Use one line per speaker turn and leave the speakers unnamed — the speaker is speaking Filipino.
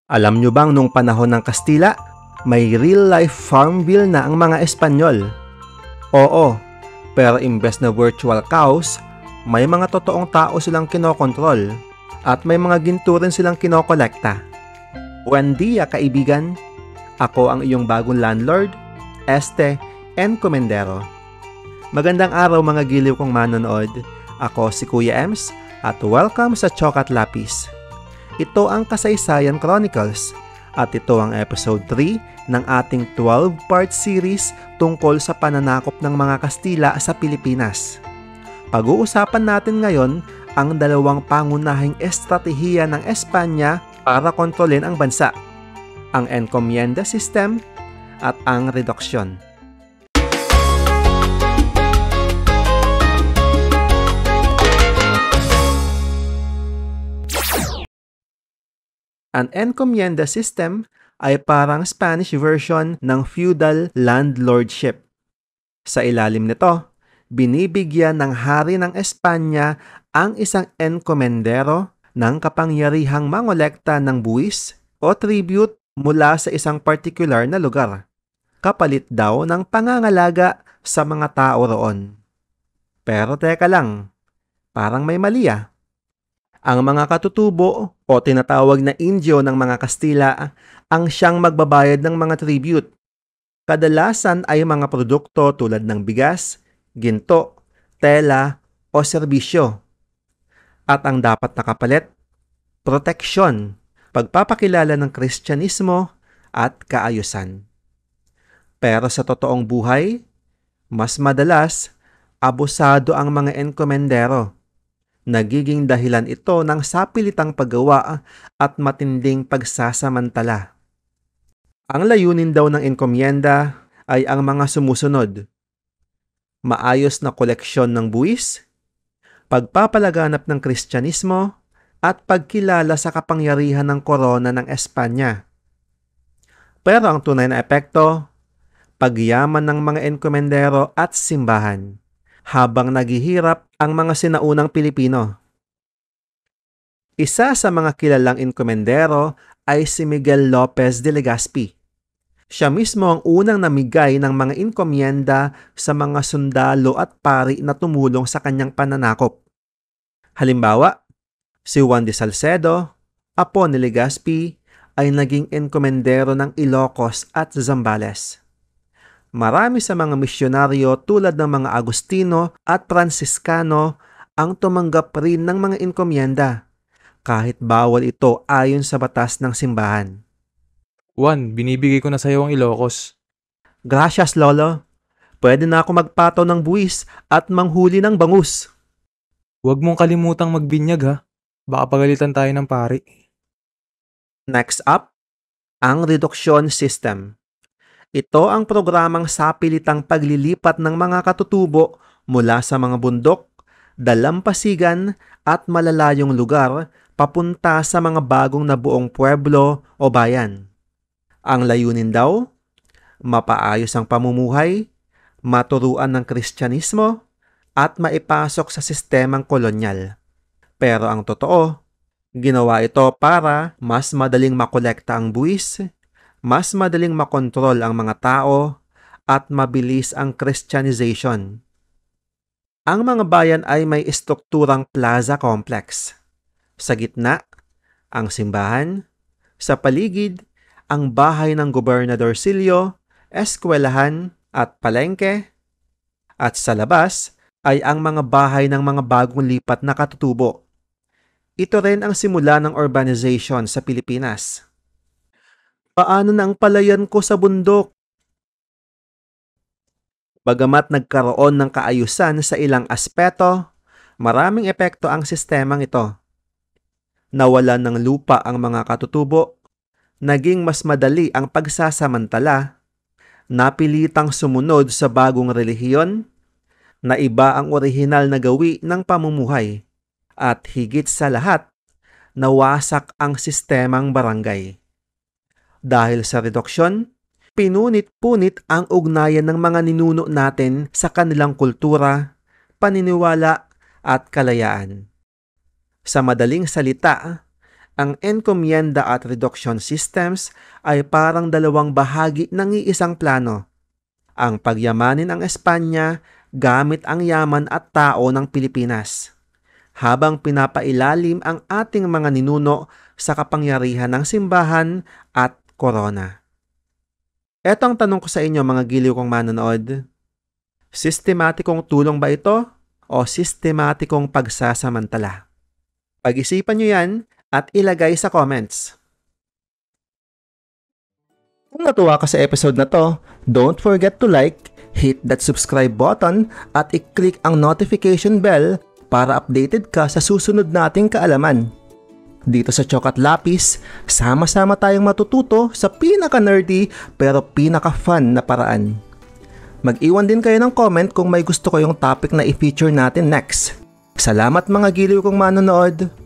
Alam nyo bang nung panahon ng Kastila, may real-life farm bill na ang mga Espanyol? Oo, pero imbes na virtual cows, may mga totoong tao silang kinokontrol at may mga ginto rin silang kinokolekta. Buen dia, kaibigan! Ako ang iyong bagong landlord, Este Encomendero. Magandang araw mga giliw kong manonood. Ako si Kuya Ems at welcome sa Chokat Lapis. Ito ang Kasaysayan Chronicles at ito ang episode 3 ng ating 12-part series tungkol sa pananakop ng mga Kastila sa Pilipinas. Pag-uusapan natin ngayon ang dalawang pangunahing estratehiya ng Espanya para kontrolin ang bansa, ang encomienda system at ang reduksyon. Ang encomienda system ay parang Spanish version ng feudal landlordship. Sa ilalim nito, binibigyan ng hari ng Espanya ang isang encomendero ng kapangyarihang mangolekta ng buwis o tribute mula sa isang particular na lugar, kapalit daw ng pangangalaga sa mga tao roon. Pero teka lang, parang may mali ah. Ang mga katutubo o tinatawag na Indio ng mga Kastila ang siyang magbabayad ng mga tribute. Kadalasan ay mga produkto tulad ng bigas, ginto, tela o serbisyo. At ang dapat na kapalit, proteksyon, pagpapakilala ng Kristyanismo at kaayusan. Pero sa totoong buhay, mas madalas, abusado ang mga enkomendero. Nagiging dahilan ito ng sapilitang paggawa at matinding pagsasamantala. Ang layunin daw ng enkomienda ay ang mga sumusunod: maayos na koleksyon ng buwis, pagpapalaganap ng Kristyanismo, at pagkilala sa kapangyarihan ng korona ng Espanya. Pero ang tunay na epekto, pagyaman ng mga enkomendero at simbahan, habang naghihirap ang mga sinaunang Pilipino. Isa sa mga kilalang enkomendero ay si Miguel Lopez de Legazpi. Siya mismo ang unang namigay ng mga enkomienda sa mga sundalo at pari na tumulong sa kanyang pananakop. Halimbawa, si Juan de Salcedo, apo ni Legazpi, ay naging enkomendero ng Ilocos at Zambales. Marami sa mga misyonaryo tulad ng mga Agustino at Franciscano ang tumanggap rin ng mga enkomienda, kahit bawal ito ayon sa batas ng simbahan.
Juan, binibigay ko na sa iyo ang Ilocos.
Gracias, Lolo. Pwede na ako magpataw ng buwis at manghuli ng bangus.
Huwag mong kalimutang magbinyag ha. Baka pagalitan tayo ng pari.
Next up, ang reduksyon system. Ito ang programang sapilitang paglilipat ng mga katutubo mula sa mga bundok, dalampasigan at malalayong lugar papunta sa mga bagong nabuong pueblo o bayan. Ang layunin daw, mapaayos ang pamumuhay, maturuan ng Kristyanismo, at maipasok sa sistemang kolonyal. Pero ang totoo, ginawa ito para mas madaling makolekta ang buwis, mas madaling makontrol ang mga tao, at mabilis ang Christianization. Ang mga bayan ay may estrukturang plaza complex. Sa gitna, ang simbahan. Sa paligid, ang bahay ng Gobernador Silio, eskwelahan at palengke. At sa labas ay ang mga bahay ng mga bagong lipat na katutubo. Ito rin ang simula ng urbanization sa Pilipinas. Paano na ang palayan ko sa bundok? Bagamat nagkaroon ng kaayusan sa ilang aspeto, maraming epekto ang sistemang ito. Nawalan ng lupa ang mga katutubo, naging mas madali ang pagsasamantala, napilitang sumunod sa bagong relihiyon, naiba ang orihinal na gawi ng pamumuhay, at higit sa lahat, nawasak ang sistemang barangay. Dahil sa reduksyon, pinunit-punit ang ugnayan ng mga ninuno natin sa kanilang kultura, paniniwala at kalayaan. Sa madaling salita, Ang encomienda at reduction systems ay parang dalawang bahagi ng iisang plano. Ang pagyamanin ang Espanya gamit ang yaman at tao ng Pilipinas, habang pinapailalim ang ating mga ninuno sa kapangyarihan ng simbahan at korona. Eto ang tanong ko sa inyo mga giliw kong manonood. Sistematikong tulong ba ito o sistematikong pagsasamantala? Pag-isipan nyo yan at ilagay sa comments. Kung natuwa ka sa episode na to, don't forget to like, hit that subscribe button at i-click ang notification bell para updated ka sa susunod nating kaalaman. Dito sa Chok at Lapis, sama-sama tayong matututo sa pinaka-nerdy pero pinaka-fun na paraan. Mag-iwan din kayo ng comment kung may gusto kayong topic na i-feature natin next. Salamat mga giliw kong manonood!